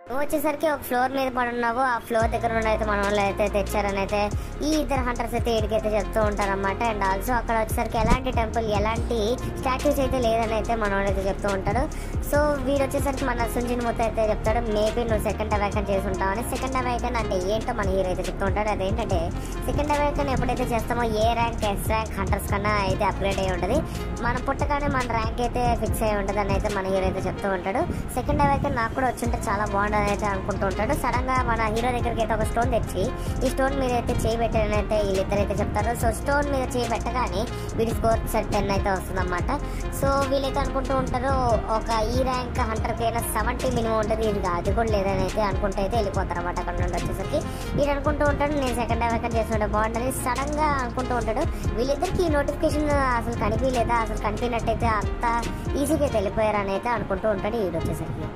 నువ్వు వచ్చేసరికి ఒక ఫ్లోర్ మీద పడున్నావు, ఆ ఫ్లోర్ దగ్గర నుండి అయితే మన వాళ్ళు అయితే తెచ్చారని అయితే ఈ ఇద్దరు హంటర్స్ అయితే వీడికైతే చెప్తూ ఉంటారన్నమాట. అండ్ ఆల్సో అక్కడ వచ్చేసరికి ఎలాంటి టెంపుల్ ఎలాంటి స్టాచ్యూస్ అయితే లేదని అయితే మన వాళ్ళు అయితే చెప్తూ ఉంటాడు. సో వీడు వచ్చేసరికి మన సుంజిన్ మూర్తి అయితే చెప్తాడు మేబీ నువ్వు సెకండ్ అవేకన్ చేసి ఉంటావని. సెకండ్ అవేకన్ అంటే ఏంటో మన హీరో అయితే చెప్తూ ఉంటాడు. అదేంటంటే సెకండ్ అవేకన్ ఎప్పుడైతే చేస్తామో ఏ ర్యాంక్ ఎస్ ర్యాంక్ హంటర్స్ కన్నా అయితే అప్గ్రేడ్ అయ్యి ఉంటుంది. మనం పుట్టగానే మన ర్యాంక్ అయితే ఫిక్స్ అయ్యి ఉంటుంది అని అయితే మన హీరో అయితే చెప్తూ ఉంటాడు. సెకండ్ అవేకన్ నాకు కూడా వచ్చుంటే చాలా బాగుంటుంది అయితే అనుకుంటూ ఉంటాడు. సడన్ గా మన హీరో దగ్గరికి అయితే ఒక స్టోన్ తెచ్చి ఈ స్టోన్ మీద అయితే చేయి పెట్టారని అయితే వీళ్ళిద్దరు అయితే చెప్తారు. సో స్టోన్ మీద చేయి పెట్టగానే వీడి స్కోర్ 10 అయితే వస్తుంది అన్నమాట. సో వీళ్ళైతే అనుకుంటూ ఉంటారు ఒక ఈ ర్యాంక్ హంటర్ కైనా 70 మినిమం ఉంటుంది, ఇది అది కూడా లేదని అయితే అనుకుంటూ అయితే వెళ్ళిపోతారు అన్నమాట. అక్కడ నుండి వచ్చేసరికి వీడు అనుకుంటూ ఉంటాడు నేను సెకండ్ అవేకన్ చేస్తుంటే బాగుంటుంది. సడన్ గా అనుకుంటూ ఉంటాడు వీళ్ళిద్దరికి ఈ నోటిఫికేషన్ అసలు కనిపించలేదా, అసలు కనిపినట్టయితే అంత ఈజీగా అయితే వెళ్ళిపోయారని అయితే అనుకుంటూ ఉంటాడు వీడు వచ్చేసరికి.